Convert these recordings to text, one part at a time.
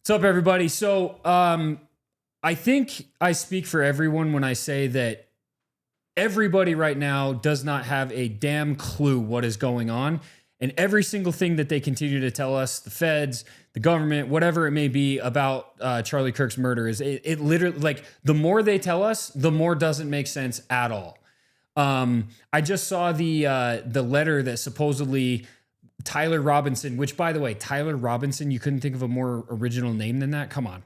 What's up, everybody? So, I think I speak for everyone when I say that everybody right now does not have a damn clue what is going on. And every single thing that they continue to tell us, the feds, the government, whatever it may be about Charlie Kirk's murder, is it literally, like, the more they tell us, the more doesn't make sense at all. I just saw the letter that supposedly Tyler Robinson, which, by the way, Tyler Robinson, you couldn't think of a more original name than that? Come on.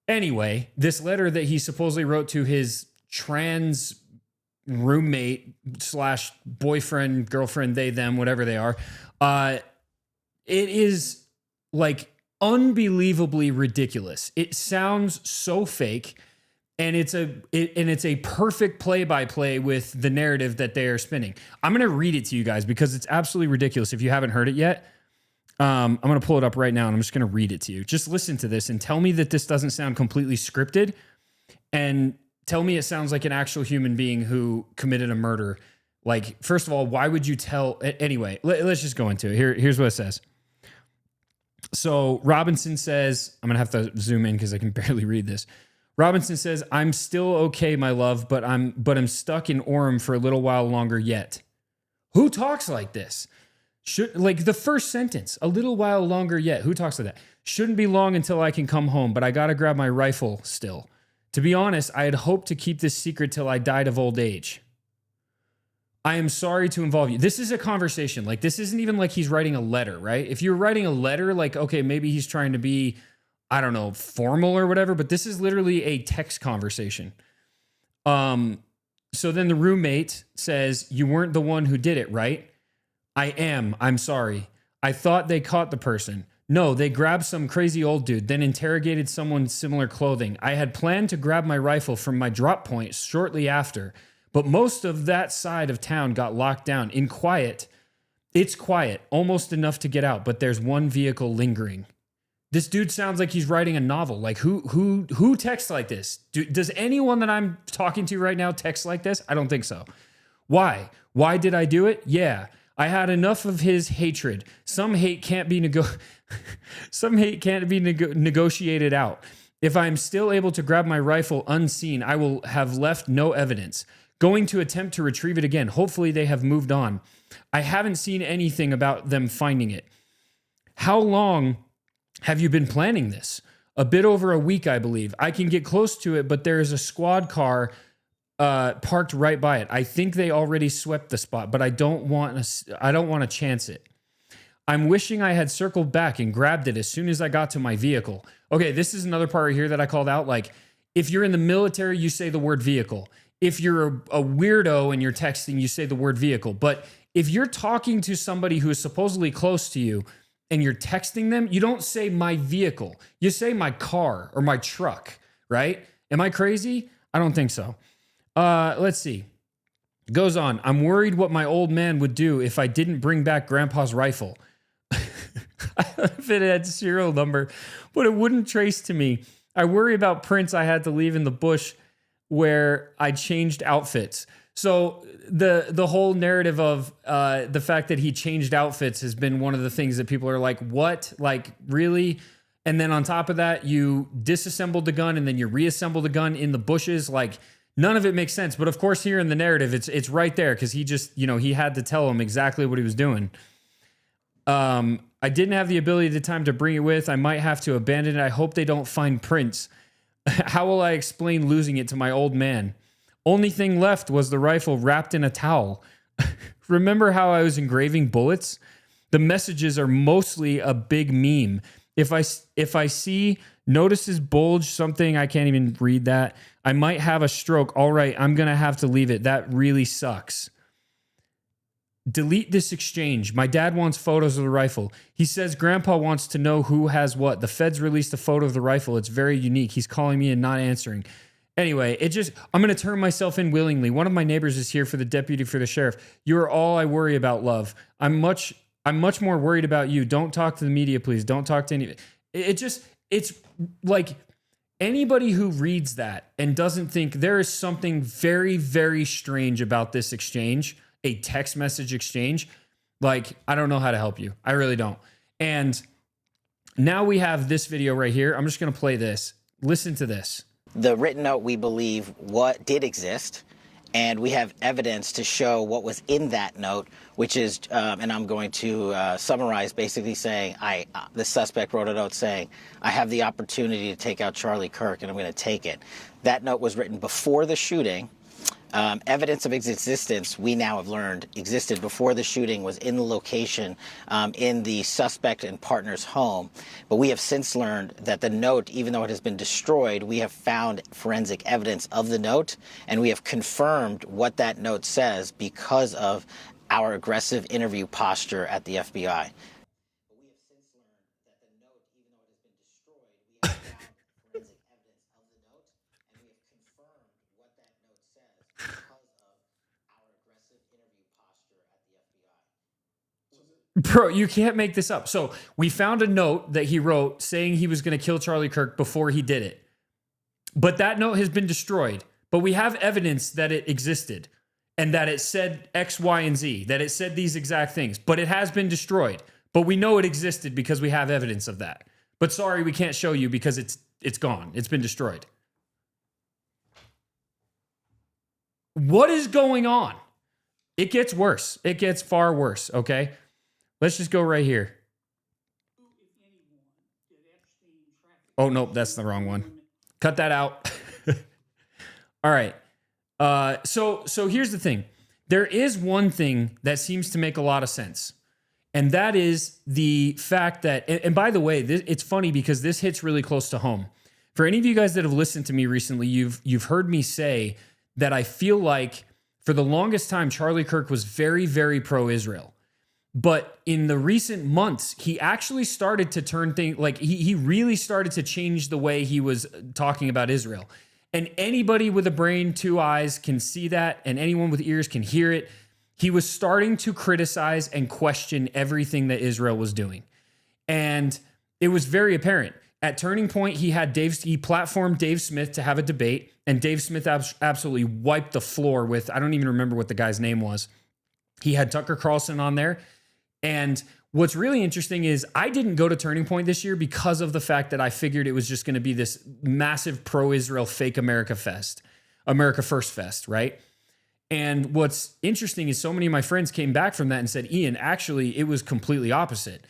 Anyway, this letter that he supposedly wrote to his trans roommate slash boyfriend, girlfriend, they, them, whatever they are, it is like unbelievably ridiculous. It sounds so fake. And it's a perfect play-by-play with the narrative that they are spinning. I'm going to read it to you guys because it's absolutely ridiculous. If you haven't heard it yet, I'm going to pull it up right now and I'm just going to read it to you. Just listen to this and tell me that this doesn't sound completely scripted, and tell me it sounds like an actual human being who committed a murder. Like, first of all, why would you tell? Anyway, let's just go into it. Here's what it says. So Robinson says, I'm going to have to zoom in because I can barely read this. Robinson says, "I'm still okay, my love, but I'm stuck in Orem for a little while longer yet." Who talks like this? Like the first sentence, a little while longer yet. Who talks like that? Shouldn't be long until I can come home, but I got to grab my rifle still. To be honest, I had hoped to keep this secret till I died of old age. I am sorry to involve you. This is a conversation. Like, this isn't even like he's writing a letter, right? If you're writing a letter, like, okay, maybe he's trying to be, I don't know, formal or whatever, but this is literally a text conversation. So then the roommate says, "You weren't the one who did it, right?" "I am. I'm sorry. I thought they caught the person. No, they grabbed some crazy old dude, then interrogated someone similar clothing. I had planned to grab my rifle from my drop point shortly after, but most of that side of town got locked down. It's quiet, almost enough to get out, but there's one vehicle lingering." This dude sounds like he's writing a novel. Like, who texts like this? Does anyone that I'm talking to right now text like this? I don't think so. Why? Why did I do it? Yeah, I had enough of his hatred. Some hate can't be negotiated out. If I'm still able to grab my rifle unseen, I will have left no evidence. Going to attempt to retrieve it again. Hopefully they have moved on. I haven't seen anything about them finding it. How long have you been planning this? A bit over a week, I believe. I can get close to it, but there is a squad car parked right by it. I think they already swept the spot, but I don't want to chance it. I'm wishing I had circled back and grabbed it as soon as I got to my vehicle. Okay, this is another part right here that I called out. Like, if you're in the military, you say the word vehicle. If you're a weirdo and you're texting, you say the word vehicle. But if you're talking to somebody who is supposedly close to you and you're texting them, you don't say my vehicle. You say my car or my truck, right? Am I crazy? I don't think so. Let's see. It goes on. I'm worried what my old man would do if I didn't bring back Grandpa's rifle. If it had serial number, but it wouldn't trace to me. I worry about prints I had to leave in the bush where I changed outfits. So the whole narrative of the fact that he changed outfits has been one of the things that people are like, what? Like, really? And then on top of that, you disassembled the gun and then you reassembled the gun in the bushes. Like, none of it makes sense. But of course, here in the narrative, it's right there because he just, he had to tell him exactly what he was doing. I didn't have the ability at the time to bring it with. I might have to abandon it. I hope they don't find prints. How will I explain losing it to my old man? Only thing left was the rifle wrapped in a towel. Remember how I was engraving bullets? The messages are mostly a big meme. If I see notices bulge something, I can't even read that. I might have a stroke. All right, I'm going to have to leave it. That really sucks. Delete this exchange. My dad wants photos of the rifle. He says Grandpa wants to know who has what. The feds released a photo of the rifle. It's very unique. He's calling me and not answering. Anyway, I'm going to turn myself in willingly. One of my neighbors is here for the deputy for the sheriff. You are all I worry about, love. I'm much more worried about you. Don't talk to the media, please. Don't talk to any. It's like anybody who reads that and doesn't think there is something very, very strange about this exchange, a text message exchange, like, I don't know how to help you. I really don't. And Now we have this video right here. I'm just going to play this. Listen to this. The written note, we believe, what did exist, and we have evidence to show what was in that note, which is, and I'm going to summarize, basically saying, the suspect wrote a note saying, I have the opportunity to take out Charlie Kirk, and I'm going to take it. That note was written before the shooting. Evidence of its existence, we now have learned, existed before the shooting, was in the location in the suspect and partner's home. But we have since learned that the note, even though it has been destroyed, we have found forensic evidence of the note, and we have confirmed what that note says because of our aggressive interview posture at the FBI. But we have since learned that the note, even though it has been destroyed, we have found forensic evidence of the note, and we have confirmed what that note says because of our aggressive interview posture at the FBI. Bro, you can't make this up. So we found a note that he wrote saying he was going to kill Charlie Kirk before he did it. But that note has been destroyed. But we have evidence that it existed and that it said X, Y, and Z, that it said these exact things. But it has been destroyed. But we know it existed because we have evidence of that. But sorry, we can't show you because it's gone. It's been destroyed. What is going on? It gets worse. It gets far worse, okay? Let's just go right here. Oh, nope, that's the wrong one. Cut that out. All right. So here's the thing. There is one thing that seems to make a lot of sense. And that is the fact that, and by the way, it's funny because this hits really close to home. For any of you guys that have listened to me recently, you've heard me say that I feel like for the longest time, Charlie Kirk was very, very pro-Israel. But in the recent months, he actually started to turn things, like he really started to change the way he was talking about Israel. And anybody with a brain, two eyes can see that, and anyone with ears can hear it. He was starting to criticize and question everything that Israel was doing. And it was very apparent. At Turning Point, he platformed Dave Smith to have a debate, and Dave Smith absolutely wiped the floor with, I don't even remember what the guy's name was. He had Tucker Carlson on there. And what's really interesting is I didn't go to Turning Point this year because of the fact that I figured it was just going to be this massive pro-Israel fake America First fest, right? And what's interesting is so many of my friends came back from that and said, Ian, actually, it was completely opposite.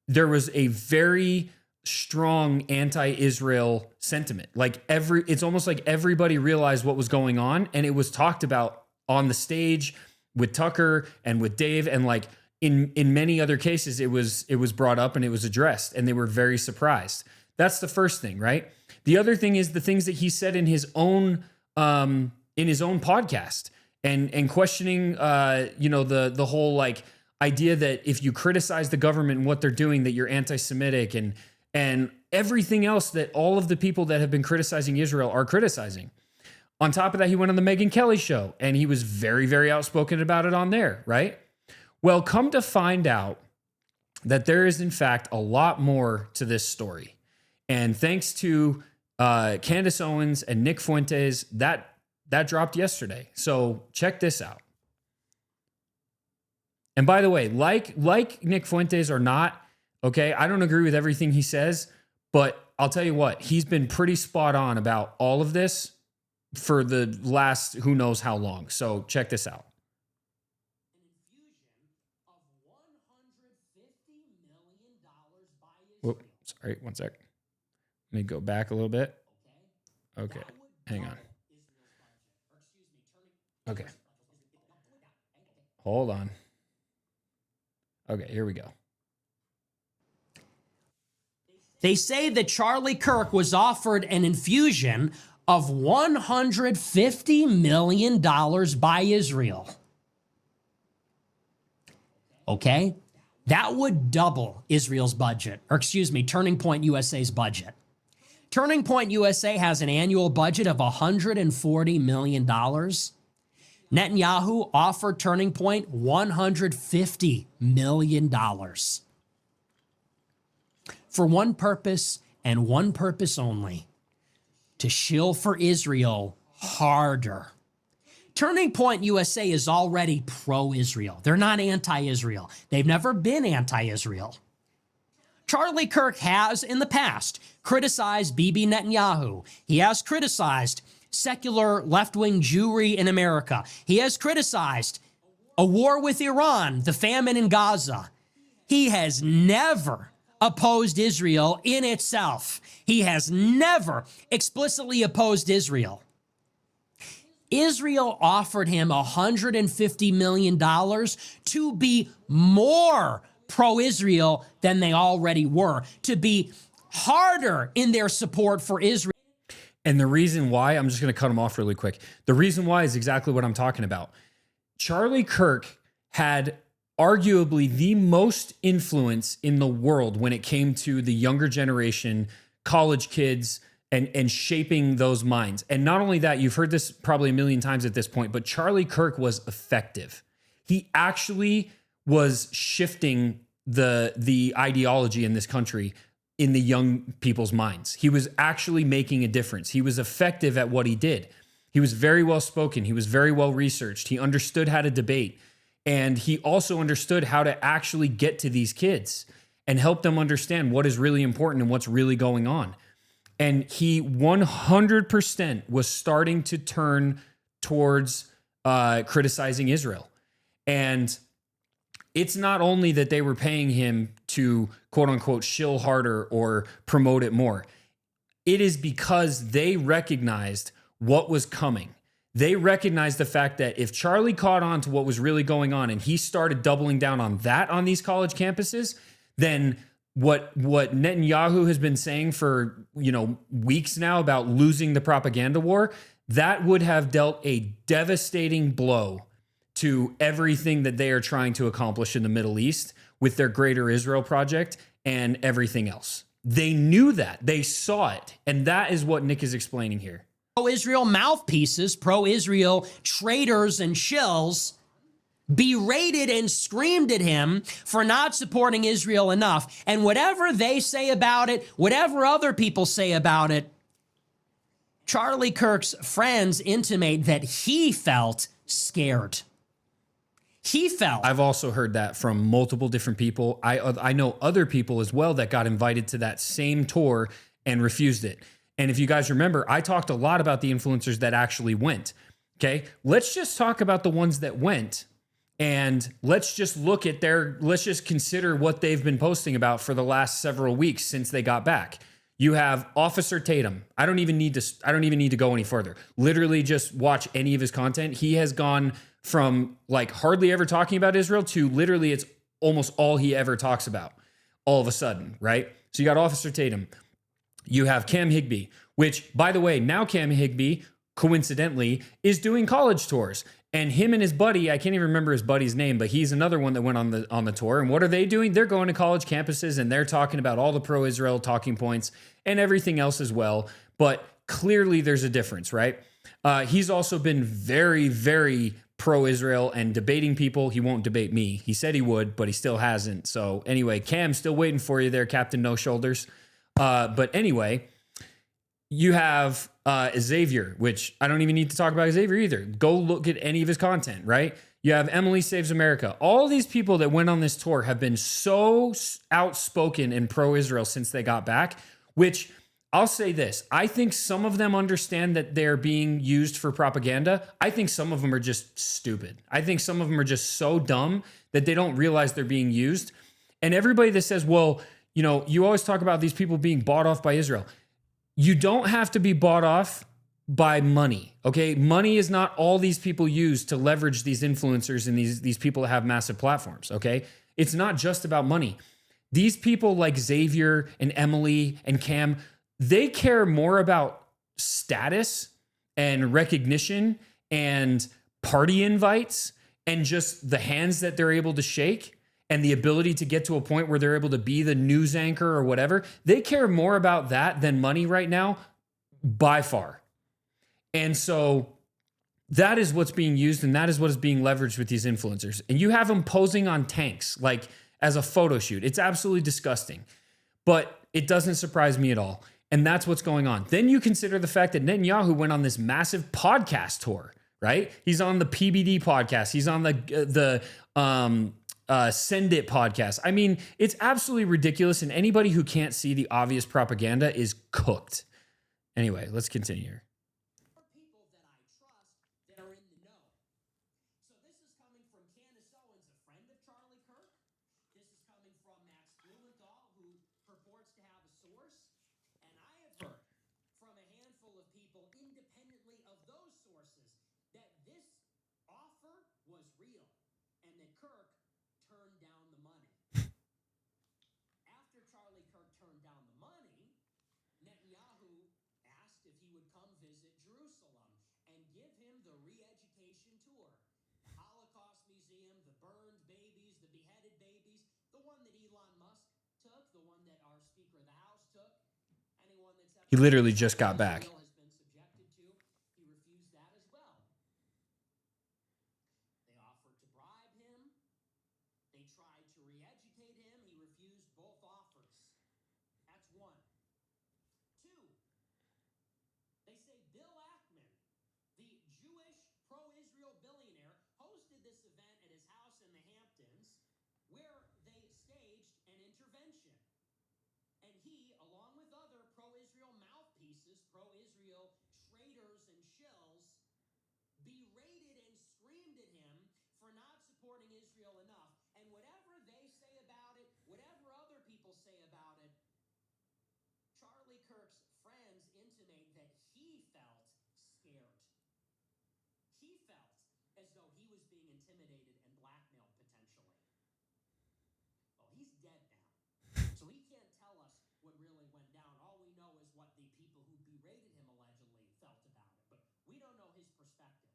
There was a very strong anti-Israel sentiment. It's almost like everybody realized what was going on, and it was talked about on the stage with Tucker and with Dave, and like in many other cases, it was brought up and it was addressed, and they were very surprised. That's the first thing, right? The other thing is the things that he said in his own podcast, and questioning the whole like idea that if you criticize the government and what they're doing, that you're anti-Semitic, and everything else that all of the people that have been criticizing Israel are criticizing. On top of that, he went on the Megyn Kelly show, and he was very, very outspoken about it on there, right? Well, come to find out that there is, in fact, a lot more to this story. And thanks to Candace Owens and Nick Fuentes, that dropped yesterday. So check this out. And by the way, like Nick Fuentes or not, okay, I don't agree with everything he says, but I'll tell you what, he's been pretty spot on about all of this for the last who knows how long. So check this out. Whoop, sorry, one sec. Let me go back a little bit. Okay, hang on. Okay. Hold on. Okay, here we go. They say that Charlie Kirk was offered an infusion of $150 million by Israel. Okay? That would double Israel's budget, Turning Point USA's budget. Turning Point USA has an annual budget of $140 million. Netanyahu offered Turning Point $150 million. For one purpose and one purpose only, to shill for Israel harder. Turning Point USA is already pro-Israel. They're not anti-Israel. They've never been anti-Israel. Charlie Kirk has in the past criticized Bibi Netanyahu. He has criticized secular left-wing Jewry in America. He has criticized a war with Iran, the famine in Gaza. He has never opposed Israel in itself. He has never explicitly opposed Israel. Israel offered him $150 million to be more pro-Israel than they already were, to be harder in their support for Israel. And the reason why, I'm just going to cut him off really quick. The reason why is exactly what I'm talking about. Charlie Kirk had arguably the most influence in the world when it came to the younger generation, college kids, and shaping those minds. And not only that, you've heard this probably a million times at this point, but Charlie Kirk was effective. He actually was shifting the ideology in this country in the young people's minds. He was actually making a difference. He was effective at what he did. He was very well spoken. He was very well researched. He understood how to debate. And he also understood how to actually get to these kids and help them understand what is really important and what's really going on. And he 100% was starting to turn towards criticizing Israel. And it's not only that they were paying him to quote unquote shill harder or promote it more. It is because they recognized what was coming. They recognized the fact that if Charlie caught on to what was really going on and he started doubling down on that on these college campuses, then what Netanyahu has been saying for, weeks now about losing the propaganda war, that would have dealt a devastating blow to everything that they are trying to accomplish in the Middle East with their Greater Israel Project and everything else. They knew that. They saw it. And that is what Nick is explaining here. Pro-Israel mouthpieces, pro-Israel traitors and shills berated and screamed at him for not supporting Israel enough. And whatever they say about it, whatever other people say about it, Charlie Kirk's friends intimate that he felt scared. He felt. I've also heard that from multiple different people. I know other people as well that got invited to that same tour and refused it. And if you guys remember, I talked a lot about the influencers that actually went. Okay, let's just talk about the ones that went. And let's just let's just consider what they've been posting about for the last several weeks since they got back. You have Officer Tatum. I don't even need to go any further. Literally just watch any of his content. He has gone from like hardly ever talking about Israel to literally it's almost all he ever talks about all of a sudden, right? So you got Officer Tatum. You have Cam Higbee, which by the way, now Cam Higbee coincidentally is doing college tours. And him and his buddy, I can't even remember his buddy's name, but he's another one that went on the tour. And what are they doing? They're going to college campuses and they're talking about all the pro-Israel talking points and everything else as well. But clearly there's a difference, right? He's also been very, very pro-Israel and debating people. He won't debate me. He said he would, but he still hasn't. So anyway, Cam, still waiting for you there, Captain No Shoulders. But anyway, you have Xavier, which I don't even need to talk about Xavier either. Go look at any of his content, right? You have Emily Saves America. All these people that went on this tour have been so outspoken and pro-Israel since they got back, which I'll say this. I think some of them understand that they're being used for propaganda. I think some of them are just stupid. I think some of them are just so dumb that they don't realize they're being used. And everybody that says, well, you always talk about these people being bought off by Israel. You don't have to be bought off by money, okay? Money is not all these people use to leverage these influencers and these people that have massive platforms, okay? It's not just about money. These people like Xavier and Emily and Cam, they care more about status and recognition and party invites and just the hands that they're able to shake and the ability to get to a point where they're able to be the news anchor or whatever. They care more about that than money right now, by far. And so that is what's being used and that is what is being leveraged with these influencers. And you have them posing on tanks, like as a photo shoot. It's absolutely disgusting, but it doesn't surprise me at all. And that's what's going on. Then you consider the fact that Netanyahu went on this massive podcast tour, right? He's on the PBD podcast. He's on the Send It podcast. I mean, it's absolutely ridiculous, and anybody who can't see the obvious propaganda is cooked. Anyway, let's continue here. People that I trust that are in the know. So this is coming from Candace Owens, a friend of Charlie Kirk. This is coming from Max Blumenthal, who purports to have a source. And I have heard from a handful of people independently of those sources that this offer was real and that Kirk turned down the money. After Charlie Kirk turned down the money, Netanyahu asked if he would come visit Jerusalem and give him the re-education tour. The Holocaust Museum, the burned babies, the beheaded babies, the one that Elon Musk took, the one that our Speaker of the House took, anyone that's He literally just got back. Israel has been subjected to, he refused that as well. They offered to bribe him. They tried to re-educate him. He refused both offers. That's one. Two, they say Bill Ackman, the Jewish pro-Israel billionaire, hosted this event at his house in the Hamptons where they staged an intervention. And he, along with other pro-Israel mouthpieces, pro-Israel traitors and shills, berated and screamed at him for not supporting Israel enough. And whatever they say about it, whatever other people say about it, Charlie Kirk's friends intimate that he felt scared. He felt as though he was being intimidated and blackmailed potentially. Well, he's dead now. So he can't tell us what really went down. All we know is what the people who berated him allegedly felt about it. But we don't know his perspective.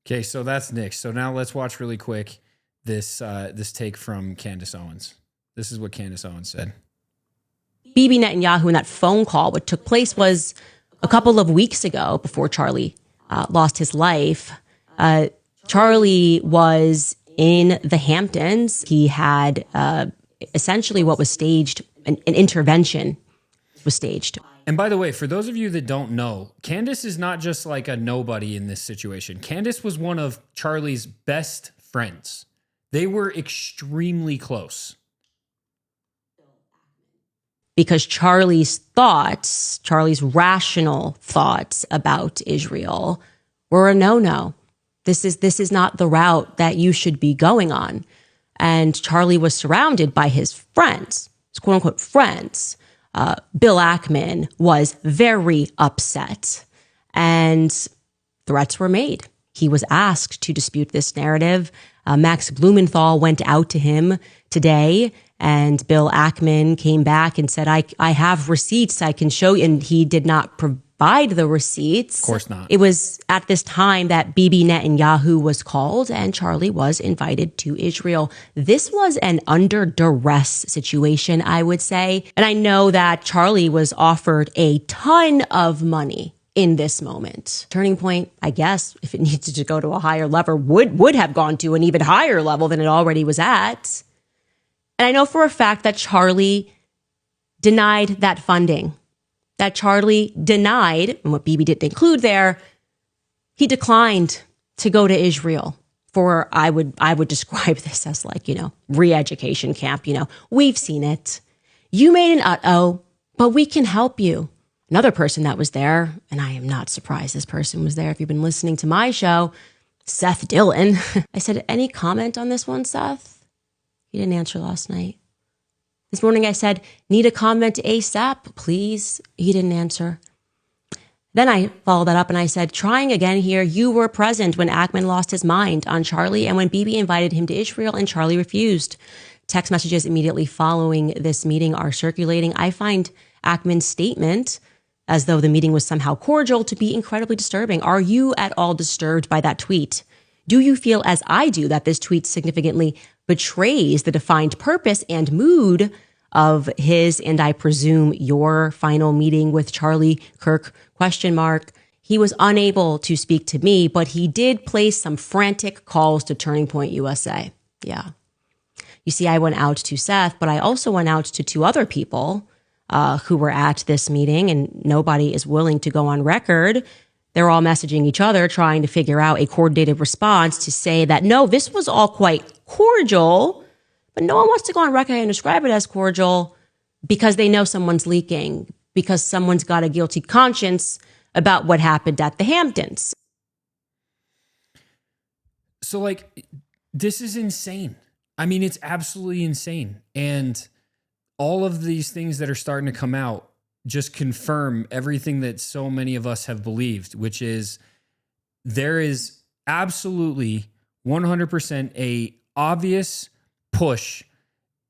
Okay, so that's Nick. So now let's watch really quick this take from Candace Owens. This is what Candace Owens said. Bibi Netanyahu and that phone call, what took place was a couple of weeks ago before Charlie lost his life. Charlie was in the Hamptons. He had essentially what was staged, an intervention was staged. And by the way, for those of you that don't know, Candace is not just like a nobody in this situation. Candace was one of Charlie's best friends. They were extremely close. Because Charlie's thoughts, Charlie's rational thoughts about Israel were a no-no. This is not the route that you should be going on. And Charlie was surrounded by his friends, his quote unquote friends. Bill Ackman was very upset and threats were made. He was asked to dispute this narrative. Max Blumenthal went out to him today, and Bill Ackman came back and said, I have receipts I can show you. And he did not provide the receipts. Of course not. It was at this time that Bibi Netanyahu was called and Charlie was invited to Israel. This was an under duress situation, I would say. And I know that Charlie was offered a ton of money in this moment. Turning Point, I guess, if it needed to go to a higher level, would have gone to an even higher level than it already was at. And I know for a fact that Charlie denied that funding, that Charlie denied, and what Bibi didn't include there, he declined to go to Israel for, I would describe this as like, re-education camp. We've seen it. You made an uh-oh, but we can help you. Another person that was there, and I am not surprised this person was there if you've been listening to my show, Seth Dillon. I said, any comment on this one, Seth? He didn't answer last night. This morning I said, need a comment ASAP, please. He didn't answer. Then I followed that up and I said, trying again here, you were present when Ackman lost his mind on Charlie and when Bibi invited him to Israel and Charlie refused. Text messages immediately following this meeting are circulating. I find Ackman's statement, as though the meeting was somehow cordial, to be incredibly disturbing. Are you at all disturbed by that tweet? Do you feel, as I do, that this tweet significantly betrays the defined purpose and mood of his, and I presume your, final meeting with Charlie Kirk, ? He was unable to speak to me, but he did place some frantic calls to Turning Point USA. Yeah. You see, I went out to Seth, but I also went out to two other people who were at this meeting, and nobody is willing to go on record they're all messaging each other, trying to figure out a coordinated response to say that, no, this was all quite cordial, but no one wants to go on record and describe it as cordial because they know someone's leaking, because someone's got a guilty conscience about what happened at the Hamptons. So, like, this is insane. I mean, it's absolutely insane. And all of these things that are starting to come out just confirm everything that so many of us have believed, which is there is absolutely 100% a obvious push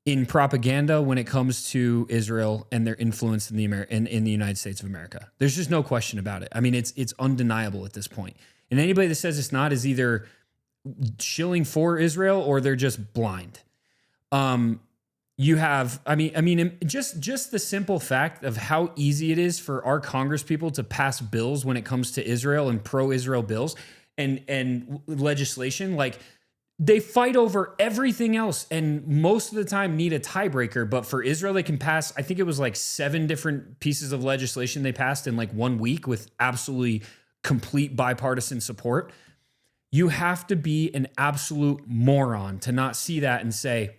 in propaganda when it comes to Israel and their influence in the United States of America. There's just no question about it. I mean, it's undeniable at this point. And anybody that says it's not is either shilling for Israel or they're just blind. You have, just the simple fact of how easy it is for our Congress people to pass bills when it comes to Israel and pro-Israel bills and legislation. Like, they fight over everything else and most of the time need a tiebreaker. But for Israel, they can pass, I think it was like 7 different pieces of legislation they passed in like 1 week with absolutely complete bipartisan support. You have to be an absolute moron to not see that and say,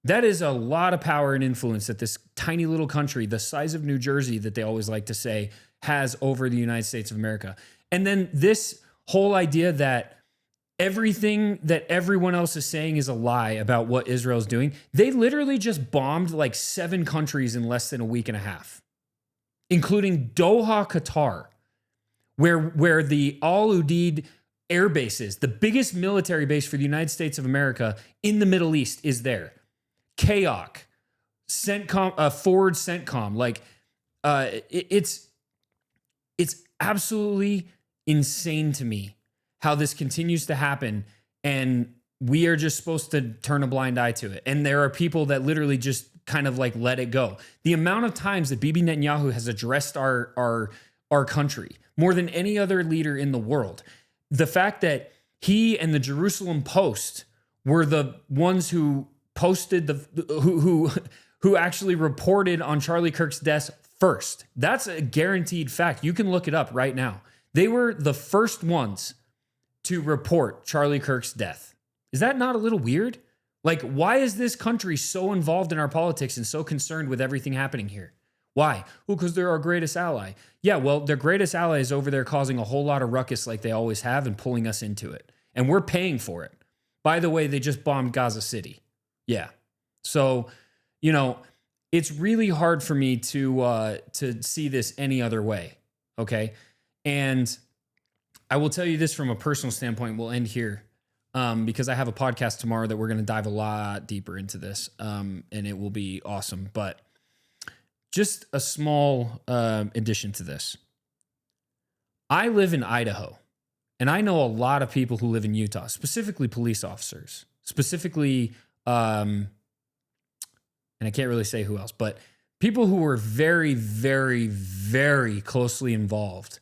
that is a lot of power and influence that this tiny little country, the size of New Jersey that they always like to say, has over the United States of America. And then this whole idea that everything that everyone else is saying is a lie about what Israel's doing. They literally just bombed like 7 countries in less than a week and a half, including Doha, Qatar, where the Al Udeid air base is. The biggest military base for the United States of America in the Middle East is there. KAOC, CENTCOM, Forward CENTCOM, like it's absolutely insane to me how this continues to happen, and we are just supposed to turn a blind eye to it. And there are people that literally just kind of like let it go. The amount of times that Bibi Netanyahu has addressed our country more than any other leader in the world, the fact that he and the Jerusalem Post were the ones who posted who actually reported on Charlie Kirk's death first. That's a guaranteed fact. You can look it up right now. They were the first ones to report Charlie Kirk's death. Is that not a little weird? Like, why is this country so involved in our politics and so concerned with everything happening here? Why? Well, because they're our greatest ally. Yeah, well, their greatest ally is over there causing a whole lot of ruckus like they always have and pulling us into it. And we're paying for it. By the way, they just bombed Gaza City. Yeah. So, it's really hard for me to see this any other way. Okay. And I will tell you this from a personal standpoint. We'll end here because I have a podcast tomorrow that we're going to dive a lot deeper into this, and it will be awesome. But just a small addition to this. I live in Idaho, and I know a lot of people who live in Utah, specifically police officers, specifically, and I can't really say who else, but people who were very, very, very closely involved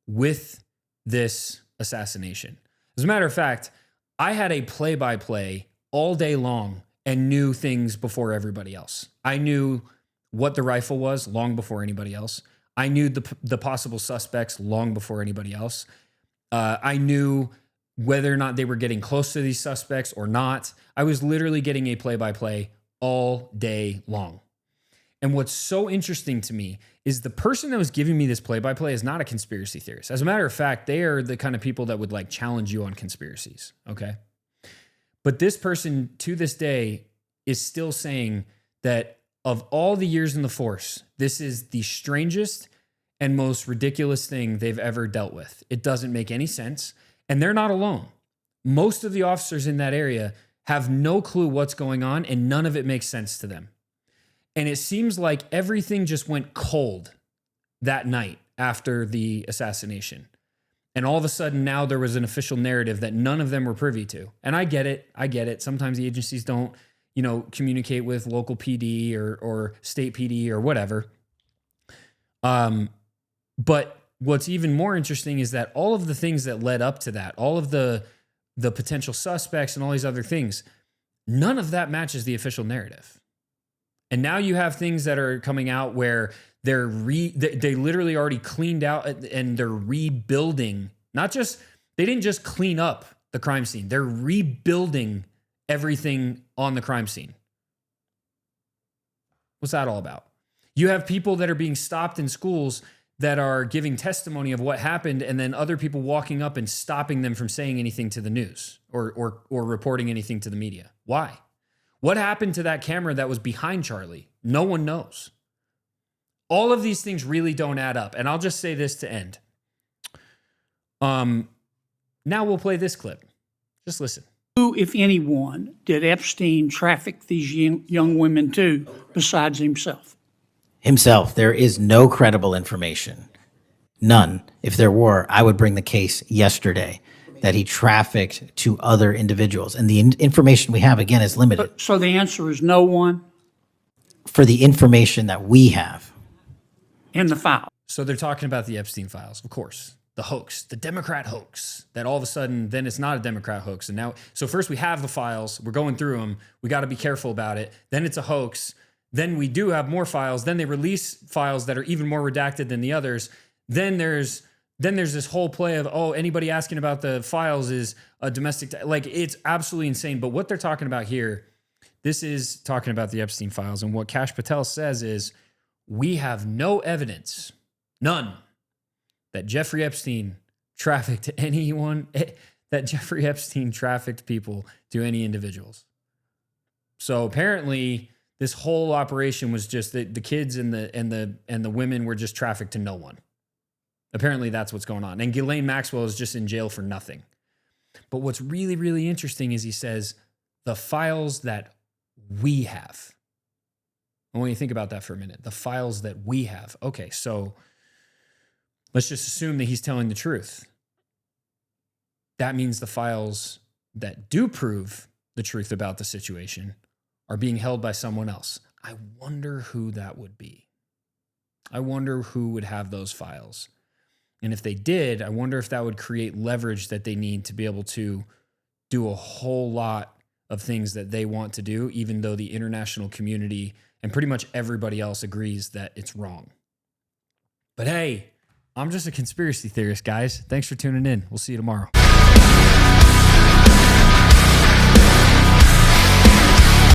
with this assassination. As a matter of fact, I had a play-by-play all day long and knew things before everybody else. I knew what the rifle was long before anybody else. I knew the possible suspects long before anybody else. I knew whether or not they were getting close to these suspects or not. I was literally getting a play-by-play all day long. And what's so interesting to me is the person that was giving me this play-by-play is not a conspiracy theorist. As a matter of fact, they are the kind of people that would like challenge you on conspiracies, okay? But this person to this day is still saying that of all the years in the force, this is the strangest and most ridiculous thing they've ever dealt with. It doesn't make any sense, and they're not alone. Most of the officers in that area have no clue what's going on, and none of it makes sense to them. And it seems like everything just went cold that night after the assassination. And all of a sudden now there was an official narrative that none of them were privy to. And I get it. Sometimes the agencies don't, communicate with local PD or state PD or whatever. But what's even more interesting is that all of the things that led up to that, all of the potential suspects and all these other things, none of that matches the official narrative. And now you have things that are coming out where they literally already cleaned out and they're rebuilding. They didn't just clean up the crime scene. They're rebuilding everything on the crime scene. What's that all about? You have people that are being stopped in schools that are giving testimony of what happened, and then other people walking up and stopping them from saying anything to the news or reporting anything to the media. Why? What happened to that camera that was behind Charlie? No one knows. All of these things really don't add up. And I'll just say this to end. Now we'll play this clip. Just listen. Who, if anyone, did Epstein traffic these young women to besides himself? Himself. There is no credible information. None. If there were, I would bring the case yesterday that he trafficked to other individuals. And the information we have, again, is limited. So the answer is no one? For the information that we have. In the file. So they're talking about the Epstein files, of course. The hoax, the Democrat hoax, that all of a sudden, then it's not a Democrat hoax. And now, so first we have the files, we're going through them, we got to be careful about it. Then it's a hoax. Then we do have more files. Then they release files that are even more redacted than the others. Then there's this whole play of, oh, anybody asking about the files is a domestic, like it's absolutely insane. But what they're talking about here, this is talking about the Epstein files. And what Kash Patel says is, we have no evidence, none, that Jeffrey Epstein trafficked anyone, that Jeffrey Epstein trafficked people to any individuals. So apparently this whole operation was just the kids and the women were just trafficked to no one. Apparently that's what's going on. And Ghislaine Maxwell is just in jail for nothing. But what's really, really interesting is he says the files that we have. And when you think about that for a minute, the files that we have. Okay, so let's just assume that he's telling the truth. That means the files that do prove the truth about the situation are being held by someone else. I wonder who that would be. I wonder who would have those files. And if they did, I wonder if that would create leverage that they need to be able to do a whole lot of things that they want to do, even though the international community and pretty much everybody else agrees that it's wrong. But hey, I'm just a conspiracy theorist, guys. Thanks for tuning in. We'll see you tomorrow.